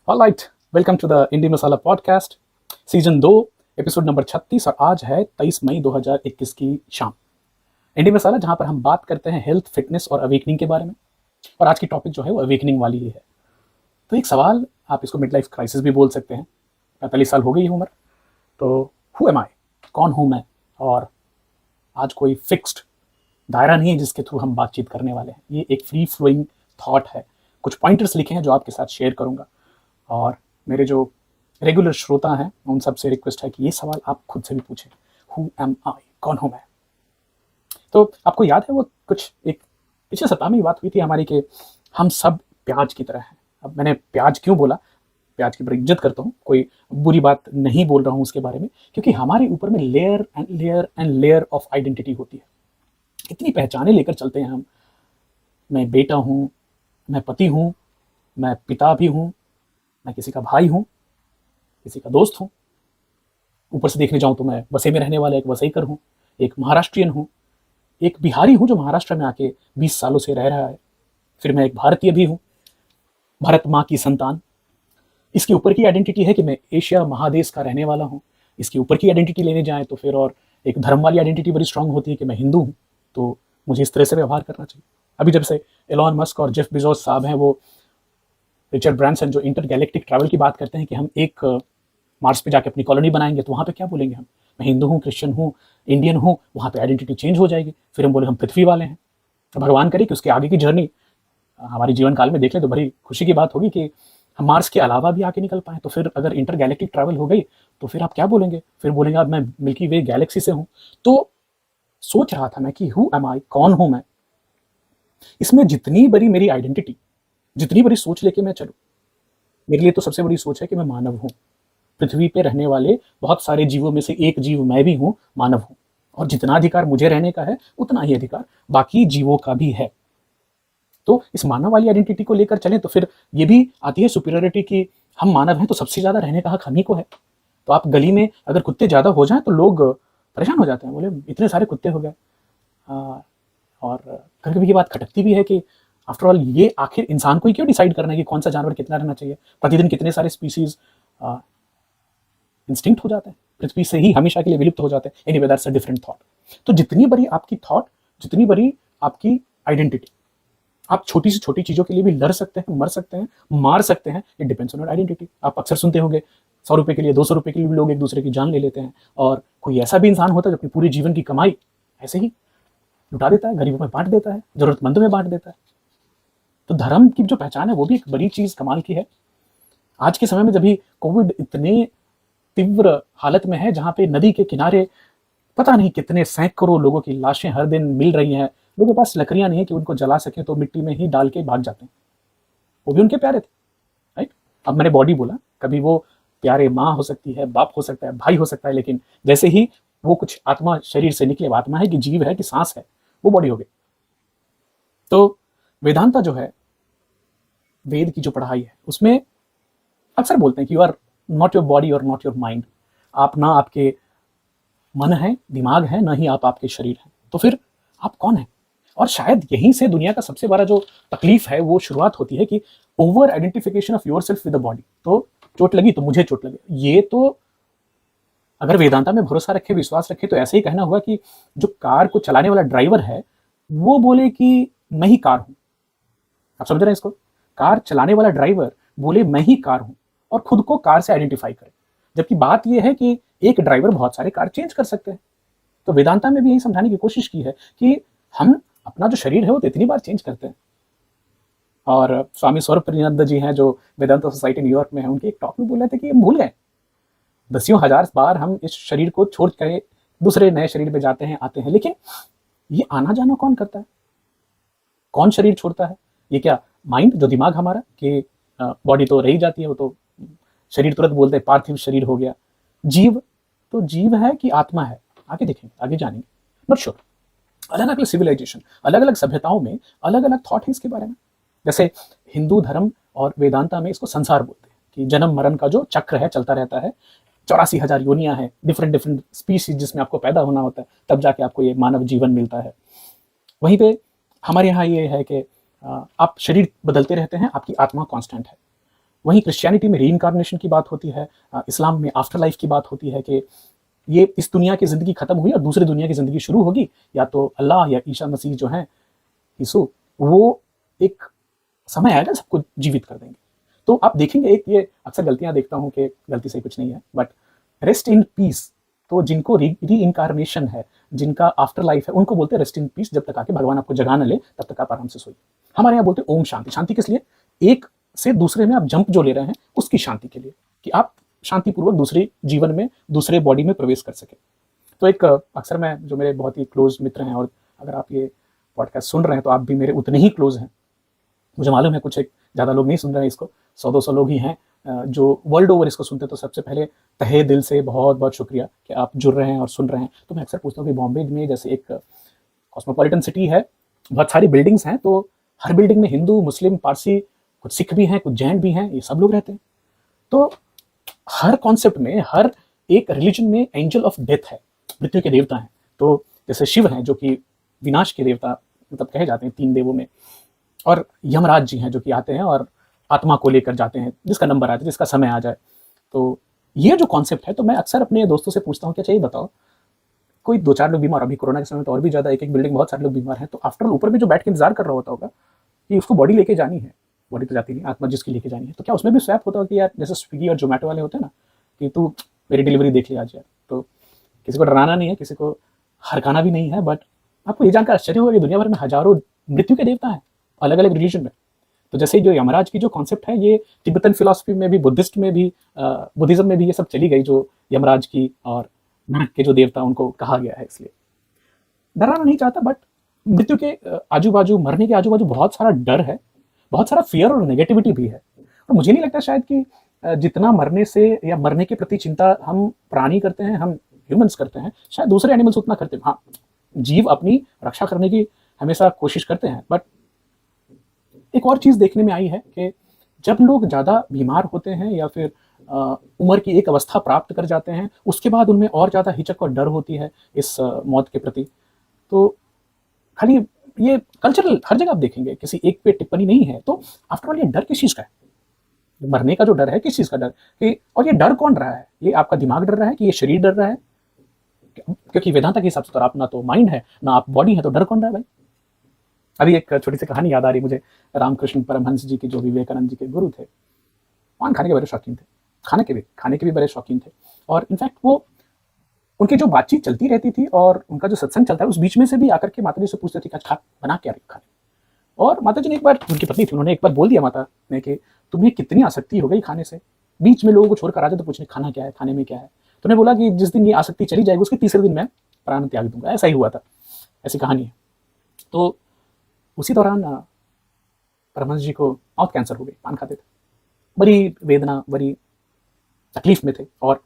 Alright, welcome to the Indie Masala Podcast season 2 episode number 36। और आज है 23 मई 2021 की शाम। इंडी मसाला जहां पर हम बात करते हैं हेल्थ, फिटनेस और अवेकनिंग के बारे में। और आज की टॉपिक जो है वो अवेकनिंग वाली ही है। तो एक सवाल, आप इसको मिड लाइफ क्राइसिस भी बोल सकते हैं। 45 साल हो गई है उम्र, तो हु एम आई, कौन हूँ मैं। और आज कोई फिक्स्ड दायरा नहीं है जिसके थ्रू हम बातचीत करने वाले हैं। ये एक फ्री फ्लोइंग थॉट है। कुछ पॉइंटर्स लिखे हैं जो आपके साथ शेयर करूंगा। और मेरे जो रेगुलर श्रोता हैं उन सबसे रिक्वेस्ट है कि ये सवाल आप खुद से भी पूछें, हु एम आई, कौन हूं मैं। तो आपको याद है वो कुछ एक पिछले सप्ताह में ही बात हुई थी हमारी कि हम सब प्याज की तरह हैं। अब मैंने प्याज क्यों बोला, प्याज की बड़ी इज्जत करता हूँ, कोई बुरी बात नहीं बोल रहा हूँ उसके बारे में, क्योंकि हमारे ऊपर में layer and layer and layer of identity होती है। इतनी पहचानें लेकर चलते हैं हम। मैं बेटा हूँ, मैं पति हूँ, मैं पिता भी हूँ, मैं किसी का भाई हूँ, किसी का दोस्त हूँ। ऊपर से देखने जाऊँ तो मैं वसई में रहने वाला एक वसईकर हूँ, एक महाराष्ट्रियन हूँ, एक बिहारी हूँ जो महाराष्ट्र में आके 20 सालों से रह रहा है। फिर मैं एक भारतीय भी हूँ, भारत माँ की संतान। इसके ऊपर की आइडेंटिटी है कि मैं एशिया महादेश का रहने वाला हूँ। इसके ऊपर की आइडेंटिटी लेने जाएँ तो फिर और एक धर्म वाली आइडेंटिटी बड़ी स्ट्रांग होती है कि मैं हिंदू हूँ, तो मुझे इस तरह से व्यवहार करना चाहिए। अभी जब से एलॉन मस्क और जेफ बेजोस साहब हैं, वो रिचर्ड ब्रांसन जो इंटरगैलेक्टिक ट्रैवल की बात करते हैं कि हम एक मार्स पे जाके अपनी कॉलोनी बनाएंगे, तो वहाँ पे क्या बोलेंगे हम, मैं हिंदू हूँ, क्रिश्चियन हूँ, इंडियन हूँ, वहाँ पे आइडेंटिटी चेंज हो जाएगी। फिर हम बोले हम पृथ्वी वाले हैं। तो भगवान करे कि उसके आगे की जर्नी हमारी जीवन काल में देख ले तो बड़ी खुशी की बात होगी कि हम मार्स के अलावा भी आके निकल पाए। तो फिर अगर इंटरगैलेक्टिक ट्रैवल हो गई तो फिर आप क्या बोलेंगे, फिर बोलेंगे अब मैं मिल्की वे गैलेक्सी से हूँ। तो सोच रहा था मैं कि हु एम आई, कौन हूँ मैं। इसमें जितनी बड़ी मेरी आइडेंटिटी, जितनी बड़ी सोच लेके मैं चलूँ, मेरे लिए तो सबसे बड़ी सोच है कि मैं मानव हूँ। पृथ्वी पे रहने वाले बहुत सारे जीवों में से एक जीव मैं भी हूँ, मानव हूँ। और जितना अधिकार मुझे रहने का है उतना ही अधिकार बाकी जीवों का भी है। तो इस मानव वाली आइडेंटिटी को लेकर चलें तो फिर ये भी आती है सुपीरियरिटी की, हम मानव हैं तो सबसे ज्यादा रहने का हक हम ही को है। तो आप गली में अगर कुत्ते ज्यादा हो जाएं तो लोग परेशान हो जाते हैं, बोले इतने सारे कुत्ते हो गए। और कभी कभी ये बात खटकती भी है कि आफ्टर ऑल ये आखिर इंसान को ही क्यों डिसाइड करना है कि कौन सा जानवर कितना रहना चाहिए। प्रतिदिन कितने सारे स्पीसीज इंस्टिंक्ट हो जाते हैं, पृथ्वी से ही हमेशा के लिए विलुप्त हो जाते हैं। Anyway, that's a different thought. तो जितनी बड़ी आपकी थॉट, जितनी बड़ी आपकी आइडेंटिटी, आप छोटी से छोटी चीजों के लिए भी लड़ सकते हैं, मर सकते हैं, मार सकते हैं। It depends on your identity. आप अक्सर सुनते होंगे 100 रुपए के लिए, 200 रुपए के लिए भी लोग एक दूसरे की जान ले लेते हैं। और कोई ऐसा भी इंसान होता है जो अपनी पूरी जीवन की कमाई ऐसे ही लुटा देता है, गरीबों में बांट देता है, जरूरतमंदों में बांट देता है। तो धर्म की जो पहचान है वो भी एक बड़ी चीज कमाल की है। आज के समय में जब भी कोविड इतने तीव्र हालत में है, जहां पे नदी के किनारे पता नहीं कितने सैकड़ों लोगों की लाशें हर दिन मिल रही हैं, लोगों के पास लकड़ियां नहीं है कि उनको जला सके, तो मिट्टी में ही डाल के भाग जाते हैं। वो भी उनके प्यारे थे, राइट। अब मैंने बॉडी बोला, कभी वो प्यारे माँ हो सकती है, बाप हो सकता है, भाई हो सकता है, लेकिन जैसे ही वो कुछ आत्मा शरीर से निकले, आत्मा है कि जीव है कि सांस है, वो बॉडी हो गई। तो वेदांता जो है, वेद की जो पढ़ाई है, उसमें अक्सर बोलते हैं कि you are not your body और नॉट योर माइंड। आप ना आपके मन है, दिमाग है, ना ही आप आपके शरीर हैं। तो फिर आप कौन हैं। और शायद यहीं से दुनिया का सबसे बड़ा जो तकलीफ है वो शुरुआत होती है कि over identification of your self with the body. तो चोट लगी तो मुझे चोट लगे, ये तो अगर वेदांता में भरोसा रखे, विश्वास रखे, तो ऐसे ही कहना हुआ कि जो कार को चलाने वाला ड्राइवर है वो बोले कि मैं ही कार हूं। आप समझ रहे हैं इसको। कार चलाने वाला ड्राइवर बोले मैं ही कार हूं और खुद को कार से आइडेंटिफाई करे। जबकि बात यह है कि एक ड्राइवर बहुत सारे कार चेंज कर सकते हैं। तो वेदांता में भी यही समझाने की कोशिश की है कि हम अपना जो शरीर है वो तो इतनी बार चेंज करते हैं। और स्वामी स्वरूप प्रेमानंद जी हैं जो वेदांता सोसाइटी न्यूयॉर्क में है, उनके एक टॉक में बोल रहे थे कि ये भूल गए, दसियों हजार बार हम इस शरीर को छोड़ कर दूसरे नए शरीर में जाते हैं, आते हैं, लेकिन ये आना जाना कौन करता है, कौन शरीर छोड़ता है। ये क्या माइंड, जो दिमाग हमारा, कि बॉडी तो रही जाती है, वो तो शरीर तुरंत बोलते हैं पार्थिव शरीर हो गया। जीव, तो जीव है कि आत्मा है, आगे देखेंगे, आगे जानेंगे, नॉट श्योर। अलग अलग सिविलाइजेशन, अलग अलग सभ्यताओं में अलग अलग थॉट है इसके बारे में। जैसे हिंदू धर्म और वेदांता में इसको संसार बोलते हैं कि जन्म मरण का जो चक्र है चलता रहता है। 84,000 योनियां हैं, डिफरेंट डिफरेंट स्पीसीज जिसमें आपको पैदा होना होता है, तब जाके आपको ये मानव जीवन मिलता है। वहीं पे हमारे यहाँ ये है कि आप शरीर बदलते रहते हैं, आपकी आत्मा कांस्टेंट है। वहीं क्रिश्चियनिटी में रीइंकार्नेशन की बात होती है, इस्लाम में आफ्टर लाइफ की बात होती है कि ये इस दुनिया की ज़िंदगी खत्म हुई और दूसरी दुनिया की ज़िंदगी शुरू होगी, या तो अल्लाह या ईसा मसीह जो हैं, यीशु, वो एक समय आएगा सबको जीवित कर देंगे। तो आप देखेंगे, एक ये अक्सर गलतियां देखता हूं कि गलती से कुछ नहीं है, बट रेस्ट इन पीस, तो जिनको री इनकारनेशन है, जिनका आफ्टर लाइफ है, उनको बोलते हैं रेस्ट इन पीस। जब तक आके भगवान आपको जगा न ले तब तक आप आराम से सोइए। हमारे यहाँ बोलते हैं ओम शांति। शांति किस लिए? एक से दूसरे में आप जंप जो ले रहे हैं उसकी शांति के लिए, कि आप शांतिपूर्वक दूसरे जीवन में, दूसरे बॉडी में प्रवेश कर सके। तो एक अक्सर मैं, जो मेरे बहुत ही क्लोज मित्र हैं, और अगर आप ये पॉडकास्ट सुन रहे हैं तो आप भी मेरे उतने ही क्लोज हैं, मुझे मालूम है कुछ एक ज़्यादा लोग नहीं सुन रहे हैं इसको, 100-200 लोग ही हैं जो वर्ल्ड ओवर इसको सुनते हैं। तो सबसे पहले तहे दिल से बहुत बहुत शुक्रिया कि आप जुड़ रहे हैं और सुन रहे हैं। तो मैं अक्सर पूछता हूँ कि बॉम्बे में जैसे एक कॉस्मोपॉलिटन सिटी है, बहुत सारी बिल्डिंग्स हैं, तो हर बिल्डिंग में हिंदू, मुस्लिम, पारसी, कुछ सिख भी हैं, कुछ जैन भी हैं, ये सब लोग रहते हैं। तो हर कॉन्सेप्ट में, हर एक रिलीजन में एंजल ऑफ डेथ है, मृत्यु के देवता हैं। तो जैसे शिव हैं जो कि विनाश के देवता मतलब कहे जाते हैं 3 देवों में, और यमराज जी हैं जो कि आते हैं और आत्मा को लेकर जाते हैं, जिसका नंबर आ जाए, जिसका समय आ जाए। तो ये जो कॉन्सेप्ट है, तो मैं अक्सर अपने दोस्तों से पूछता हूँ कि अच्छा ये बताओ, कोई 2-4 लोग बीमार, अभी कोरोना के समय तो और भी ज़्यादा, एक-एक बिल्डिंग बहुत सारे लोग बीमार हैं, तो आफ्टर ऑल ऊपर में जो बैठ के इंतजार कर रहा होता होगा कि उसको बॉडी लेके जानी है, बॉडी तो जाती नहीं, आत्मा जिसकी लेके जानी है, तो क्या उसमें भी स्वैप होता है कि यार जैसे स्विगी और जोमेटो वाले होते हैं ना, कि तू मेरी डिलीवरी देख ले आज यार। तो किसी को डराना नहीं है, किसी को हरकाना भी नहीं है, बट आपको ये जानकर आश्चर्य होगा कि दुनिया भर में हजारों मृत्यु के देवता हैं, अलग अलग रिलीजन में। तो जैसे जो यमराज की जो कॉन्सेप्ट है, ये तिब्बतन फिलॉसफी में भी, बुद्धिस्ट में भी, बुद्धिज्म में भी ये सब चली गई, जो यमराज की और नरक के जो देवता उनको कहा गया है। इसलिए डराना नहीं चाहता, बट मृत्यु के आजू बाजू, मरने के आजू बाजू बहुत सारा डर है, बहुत सारा फियर और नेगेटिविटी भी है। और मुझे नहीं लगता शायद कि जितना मरने से या मरने के प्रति चिंता हम प्राणी करते हैं, हम ह्यूमंस करते हैं, शायद दूसरे एनिमल्स उतना करते हैं। हाँ, जीव अपनी रक्षा करने की हमेशा कोशिश करते हैं, बट एक और चीज़ देखने में आई है कि जब लोग ज़्यादा बीमार होते हैं या फिर उम्र की एक अवस्था प्राप्त कर जाते हैं, उसके बाद उनमें और ज़्यादा हिचक और डर होती है इस मौत के प्रति। तो खाली ये कल्चरल हर जगह आप देखेंगे, किसी एक पे टिप्पणी नहीं है। तो आफ्टर ऑल ये डर किस चीज़ का है? मरने का जो डर है, किस चीज़ का डर? कि और ये डर कौन रहा है? ये आपका दिमाग डर रहा है कि ये शरीर डर रहा है? क्योंकि वेदांता के हिसाब से तो आप ना तो माइंड है, ना आप बॉडी है, तो डर कौन रहा है भाई? अभी एक छोटी सी कहानी याद आ रही मुझे, रामकृष्ण परमहंस जी के, जो विवेकानंद जी के गुरु थे, पान खाने के बड़े शौकीन थे, खाने के भी बड़े शौकीन थे। और इनफैक्ट वो, उनकी जो बातचीत चलती रहती थी और उनका जो सत्संग चलता है, उस बीच में से भी आकर के माता जी से पूछते थे कि खा बना क्या रही खाने। और माता जी ने एक बार, उनकी पत्नी थी, उन्होंने एक बार बोल दिया माता ने कि तुम्हें कितनी आसक्ति हो गई खाने से, बीच में लोगों को छोड़कर आ जाते, तो पूछने खाना क्या है, खाने में क्या है। तो उन्हें बोला कि जिस दिन ये आसक्ति चली जाएगी उसके तीसरे दिन मैं प्राण त्याग दूंगा। ऐसा ही हुआ था, ऐसी कहानी है। तो उसी दौरान परमहंस जी को माउथ कैंसर हो गई, पान खाते थे, बड़ी वेदना, बड़ी तकलीफ में थे। और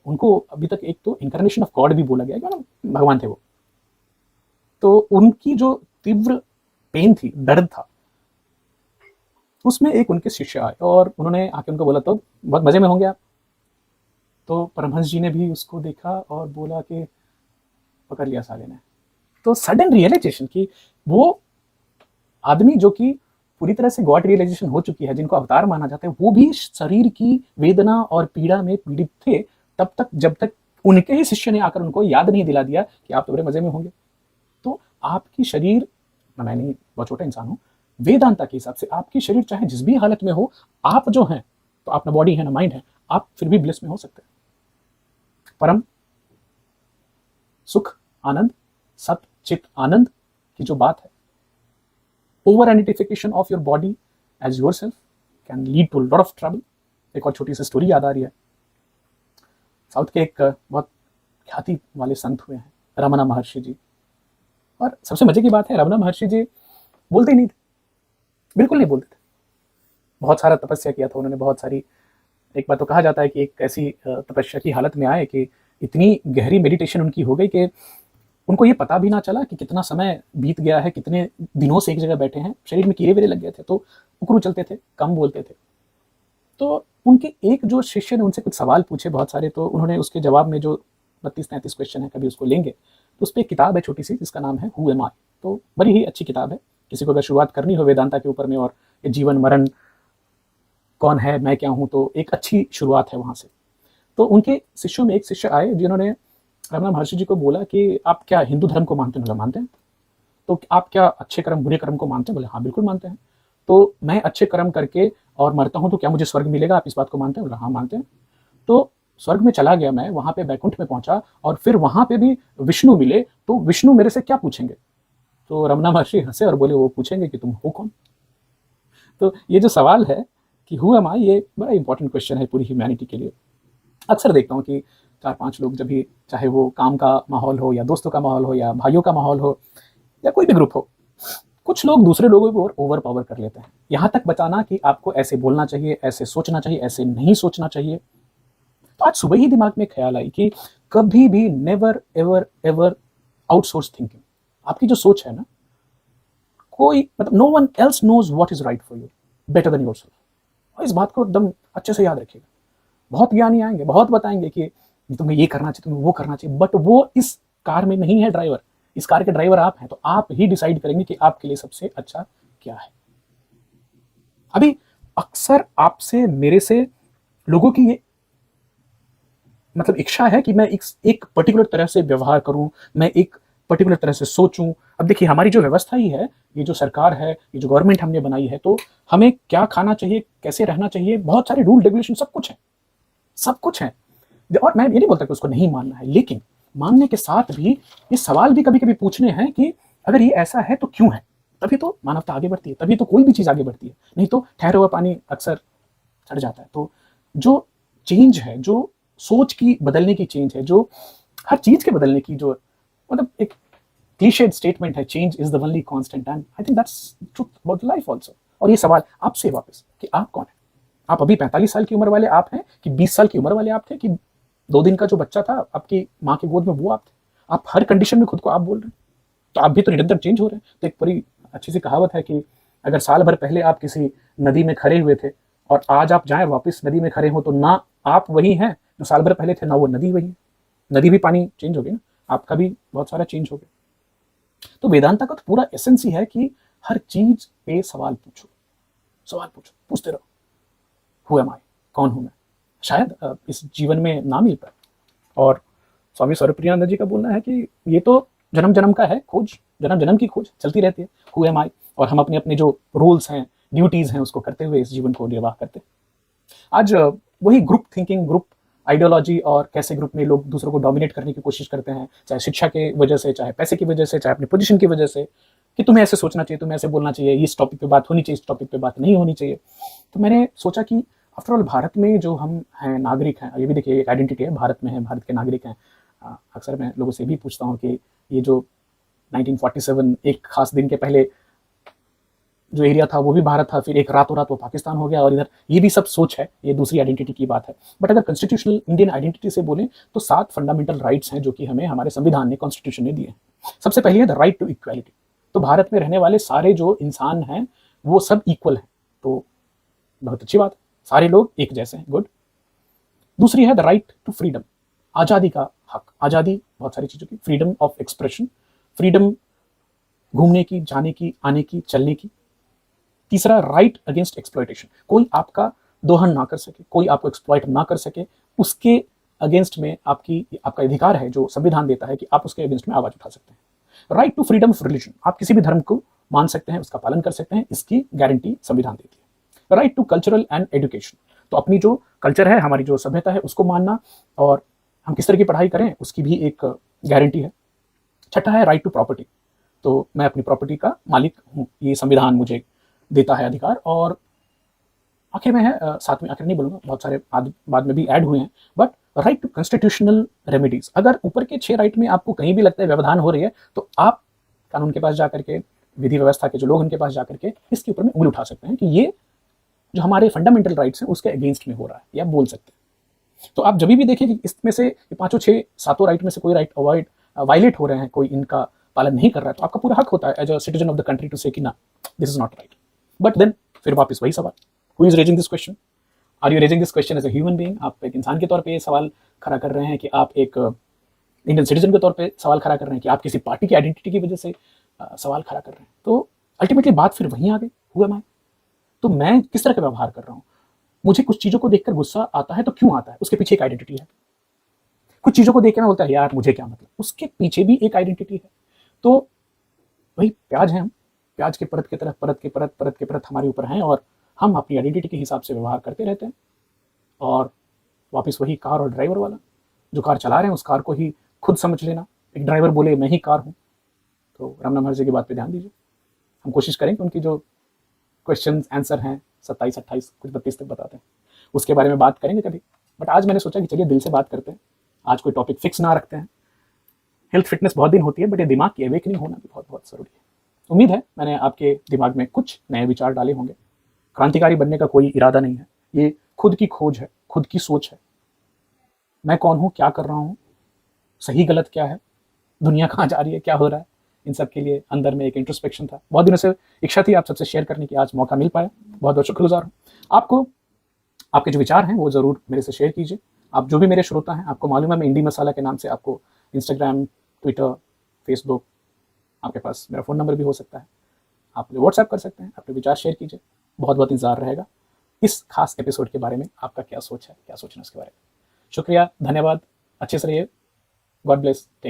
उनको अभी तक एक तो इनकारनेशन ऑफ गॉड भी बोला गया, क्यों, भगवान थे वो। तो उनकी जो तीव्र पेन थी, दर्द था, उसमें एक उनके शिष्य आए और उन्होंने आके उनको बोला, तो बहुत मजे में होंगे आप। तो परमहंस जी ने भी उसको देखा और बोला कि पकड़ लिया साले ने। तो सडन रियलाइजेशन की वो आदमी जो कि पूरी तरह से गॉड रियलाइजेशन हो चुकी है, जिनको अवतार माना जाता है, वो भी शरीर की वेदना और पीड़ा में पीड़ित थे तब तक, जब तक उनके ही शिष्य ने आकर उनको याद नहीं दिला दिया कि आप तो बड़े मजे में होंगे। तो आपकी शरीर, मैं नहीं, बहुत छोटा इंसान हूं, वेदांता के हिसाब से आपकी शरीर चाहे जिस भी हालत में हो, आप जो हैं, तो आप ना बॉडी है ना माइंड है, आप फिर भी ब्लिस में हो सकते हैं। परम सुख, आनंद, सत चित आनंद की जो बात है, over identification of your body as your self can lead to lot of trouble. एक और छोटी सी स्टोरी याद आ रही है, साउथ के एक बहुत ख्याति वाले संत हुए हैं, रमना महर्षि जी। और सबसे मजे की बात है, रमना महर्षि जी बोलते ही नहीं थे, बिल्कुल नहीं बोलते थे। बहुत सारा तपस्या किया था उन्होंने, बहुत सारी, एक बार तो कहा जाता है कि एक ऐसी तपस्या की हालत में आए कि इतनी गहरी मेडिटेशन उनकी हो गई कि उनको ये पता भी ना चला कि कितना समय बीत गया है, कितने दिनों से एक जगह बैठे हैं, शरीर में कीड़े वीड़े लग गए थे, तो उकरू चलते थे, कम बोलते थे। तो उनके एक जो शिष्य ने उनसे कुछ सवाल पूछे बहुत सारे, तो उन्होंने उसके जवाब में, जो 32-33 क्वेश्चन है, कभी उसको लेंगे, तो उस पर एक किताब है छोटी सी, जिसका नाम है हु एम आई। तो बड़ी ही अच्छी किताब है, किसी को अगर शुरुआत करनी हो वेदांता के ऊपर में और ये जीवन मरण कौन है, मैं क्या हूँ, तो एक अच्छी शुरुआत है वहाँ से। तो उनके शिष्यों में एक शिष्य आए जिन्होंने रमना महर्षि जी को बोला कि आप क्या हिंदू धर्म को मानते हैं? बोला मानते हैं। तो आप क्या अच्छे कर्म बुरे कर्म को मानते हैं? बोले हाँ बिल्कुल मानते हैं। तो मैं अच्छे कर्म करके और मरता हूँ तो क्या मुझे स्वर्ग मिलेगा? आप इस बात को मानते हैं? बोला हाँ मानते हैं। तो स्वर्ग में चला गया मैं, वहां पे बैकुंठ में पहुंचा और फिर वहां पे भी विष्णु मिले, तो विष्णु मेरे से क्या पूछेंगे? तो रमना महर्षि हंसे और बोले वो पूछेंगे कि तुम हो कौन। तो ये जो सवाल है कि हु एम आई, ये बड़ा इंपॉर्टेंट क्वेश्चन है पूरी ह्यूमैनिटी के लिए। अक्सर देखता हूँ कि 4-5 लोग जब भी, चाहे वो काम का माहौल हो या दोस्तों का माहौल हो या भाइयों का माहौल हो या कोई भी ग्रुप हो, कुछ लोग दूसरे लोगों को ओवर पावर कर लेते हैं, यहाँ तक बताना कि आपको ऐसे बोलना चाहिए, ऐसे सोचना चाहिए, ऐसे नहीं सोचना चाहिए। तो आज सुबह ही दिमाग में ख्याल आई कि कभी भी never ever ever outsource thinking. आपकी जो सोच है ना, कोई मतलब no one else knows what is right for you better than yourself. और इस बात को एकदम अच्छे से याद रखिएगा। बहुत ज्ञानी आएंगे, बहुत बताएंगे कि तुम्हें ये करना चाहिए, तुम्हें वो करना चाहिए, बट वो इस कार में नहीं है ड्राइवर। इस कार के ड्राइवर आप हैं, तो आप ही डिसाइड करेंगे कि आपके लिए सबसे अच्छा क्या है। अभी अक्सर आपसे मेरे से लोगों की ये मतलब इच्छा है कि मैं एक पर्टिकुलर तरह से व्यवहार करूं, मैं एक पर्टिकुलर तरह से सोचूं। अब देखिए हमारी जो व्यवस्था ही है, ये जो सरकार है, ये जो गवर्नमेंट हमने बनाई है, तो हमें क्या खाना चाहिए, कैसे रहना चाहिए, बहुत सारे रूल रेगुलेशन सब कुछ है, सब कुछ है। और मैं ये नहीं बोलता कि उसको नहीं मानना है, लेकिन मानने के साथ भी ये सवाल भी कभी कभी पूछने हैं कि अगर ये ऐसा है तो क्यों है। तभी तो मानवता आगे बढ़ती है, तभी तो कोई भी चीज आगे बढ़ती है, नहीं तो ठहरा हुआ पानी अक्सर चढ़ जाता है। तो जो चेंज है, जो सोच की बदलने की चेंज है, जो हर चीज के बदलने की जो मतलब एक क्लीशेड स्टेटमेंट है, change is the only constant, and I think that's truth about life also. और ये सवाल आपसे वापस कि आप कौन है? आप अभी 45 साल की उम्र वाले आप हैं कि 20 साल की उम्र वाले आप थे कि 2 दिन का जो बच्चा था आपकी माँ की गोद में वो आप थे? आप हर कंडीशन में खुद को आप बोल रहे हैं, तो आप भी तो निरंतर चेंज हो रहे हैं। तो एक बड़ी अच्छी सी कहावत है कि अगर साल भर पहले आप किसी नदी में खड़े हुए थे और आज आप जाएं वापस नदी में खड़े हो, तो ना आप वही हैं जो साल भर पहले थे, ना वो नदी वही है। नदी भी पानी चेंज हो गई ना, आपका भी बहुत सारा चेंज हो गया। तो वेदांता का तो पूरा एसेंस ही है कि हर चीज पे सवाल पूछो, सवाल पूछो, पूछते रहो। हु एम आई, कौन हूं मैं? शायद इस जीवन में ना मिल पाए। और स्वामी स्वरूपप्रियानंद जी का बोलना है कि ये तो जन्म जन्म का है खोज, जन्म जन्म की खोज चलती रहती है, हु एम आई। और हम अपने अपने जो रूल्स हैं, ड्यूटीज हैं, उसको करते हुए इस जीवन को निर्वाह करते हैं। आज वही ग्रुप थिंकिंग, ग्रुप आइडियोलॉजी और कैसे ग्रुप में लोग दूसरों को डोमिनेट करने की कोशिश करते हैं, चाहे शिक्षा की वजह से, चाहे पैसे की वजह से, चाहे अपनी पोजीशन की वजह से, कि तुम्हें ऐसे सोचना चाहिए, तुम्हें ऐसे बोलना चाहिए, इस टॉपिक पे बात होनी चाहिए, इस टॉपिक पे बात नहीं होनी चाहिए। तो मैंने सोचा कि आफ्टर ऑल भारत में जो हम हैं, नागरिक हैं, ये भी देखिए एक आइडेंटिटी है, भारत में है, भारत के नागरिक हैं। अक्सर मैं लोगों से भी पूछता हूँ कि ये जो 1947 एक खास दिन के पहले जो एरिया था वो भी भारत था, फिर एक रातों रात वो पाकिस्तान हो गया, और इधर ये भी सब सोच है, ये दूसरी आइडेंटिटी की बात है। बट अगर कॉन्स्टिट्यूशनल इंडियन आइडेंटिटी से बोलें तो 7 फंडामेंटल राइट्स हैं जो कि हमें हमारे संविधान ने, कॉन्स्टिट्यूशन ने दिए हैं। सबसे पहले है द राइट टू इक्वालिटी। तो भारत में रहने वाले सारे जो इंसान हैं वो सब इक्वल हैं, तो बहुत अच्छी बात है, सारे लोग एक जैसे हैं, गुड। दूसरी है द राइट टू फ्रीडम, आज़ादी का हक। आज़ादी बहुत सारी चीज़ों की, फ्रीडम ऑफ एक्सप्रेशन, फ्रीडम घूमने की, जाने की, आने की, चलने की। तीसरा राइट अगेंस्ट एक्सप्लॉयटेशन, कोई आपका दोहन ना कर सके, कोई आपको एक्सप्लॉइट ना कर सके, उसके अगेंस्ट में आपका अधिकार है जो संविधान देता है कि आप उसके अगेंस्ट में आवाज उठा सकते हैं। Right to freedom of religion, आप किसी भी धर्म को मान सकते हैं, उसका पालन कर सकते हैं, इसकी गारंटी संविधान देती है। Right to cultural and education, तो अपनी जो कल्चर है, हमारी जो सभ्यता है, उसको मानना और हम किस तरह की पढ़ाई करें उसकी भी एक गारंटी है। छठा है राइट टू प्रॉपर्टी, तो मैं अपनी प्रॉपर्टी का मालिक हूँ, ये संविधान मुझे देता है अधिकार। और आखिर में है, साथ में आखिर नहीं बोलूंगा, बहुत सारे बाद में भी ऐड हुए हैं, but right to constitutional remedies. अगर ऊपर के 6 राइट में आपको कहीं भी लगता है व्यवधान हो रही है, तो आप कानून के पास जाकर के, विधि व्यवस्था के जो लोग उनके पास जाकर के इसके ऊपर में उंगली उठा सकते हैं कि ये जो हमारे फंडामेंटल राइट्स हैं उसके अगेंस्ट में हो रहा है, या बोल सकते हैं। तो आप जब भी देखें कि इसमें से 5, 6, 7 राइट में से कोई राइट वायलेट हो रहे हैं, कोई इनका पालन नहीं कर रहा है, तो आपका पूरा हक होता है as a citizen of the country to say कि ना, this is not right. But then फिर वापस वही सवाल, who is raising this question? Are you raising this question as a human being? आप एक इंसान के तौर पे ये सवाल खड़ा कर रहे हैं कि आप एक इंडियन सिटीजन के तौर पे सवाल खड़ा कर रहे हैं कि आप किसी पार्टी की आइडेंटिटी की वजह से सवाल खड़ा कर रहे हैं? तो अल्टीमेटली बात फिर वहीं आ गई, हु एम आई? तो मैं किस तरह का व्यवहार कर रहा हूँ? मुझे कुछ चीज़ों को देखकर गुस्सा आता है तो क्यों आता है, उसके पीछे एक आइडेंटिटी है। कुछ चीज़ों को देख के मैं बोलता है यार मुझे क्या मतलब, उसके पीछे भी एक आइडेंटिटी है। तो वही प्याज है हम, प्याज के परत की तरह परत के परत हमारे ऊपर हैं और हम अपनी आइडेंटिटी के हिसाब से व्यवहार करते रहते हैं। और वापस वही कार और ड्राइवर वाला, जो कार चला रहे हैं उस कार को ही खुद समझ लेना। एक ड्राइवर बोले मैं ही कार हूँ, तो रमना महर्षि की बात पे ध्यान दीजिए। हम कोशिश करें कि उनकी जो क्वेश्चन आंसर हैं 27-28 कुछ 32 तक बताते हैं, उसके बारे में बात करेंगे कभी। बट आज मैंने सोचा कि चलिए दिल से बात करते हैं, आज कोई टॉपिक फिक्स ना रखते हैं। हेल्थ फिटनेस बहुत दिन होती है, बट ये दिमाग की अवेकनिंग होना भी बहुत बहुत ज़रूरी है। उम्मीद है मैंने आपके दिमाग में कुछ नए विचार डाले होंगे। क्रांतिकारी बनने का कोई इरादा नहीं है, ये खुद की खोज है, खुद की सोच है। मैं कौन हूँ, क्या कर रहा हूँ, सही गलत क्या है, दुनिया कहाँ जा रही है, क्या हो रहा है, इन सब के लिए अंदर में एक इंट्रोस्पेक्शन था। बहुत दिनों से इच्छा थी आप सबसे शेयर करने की, आज मौका मिल पाया, बहुत बहुत शुक्रगुजार हूँ। आपको आपके जो विचार हैं वो ज़रूर मेरे से शेयर कीजिए। आप जो भी मेरे श्रोता हैं, आपको मालूम है मैं इंडी मसाला के नाम से आपको इंस्टाग्राम, ट्विटर, फेसबुक, आपके पास मेरा फ़ोन नंबर भी हो सकता है, आप मुझे व्हाट्सएप कर सकते हैं, अपने विचार शेयर कीजिए। बहुत बहुत इंतजार रहेगा इस खास एपिसोड के बारे में, आपका क्या सोच है, क्या सोचना है उसके बारे में। शुक्रिया, धन्यवाद, अच्छे से रहिए, गॉड ब्लेस, टेक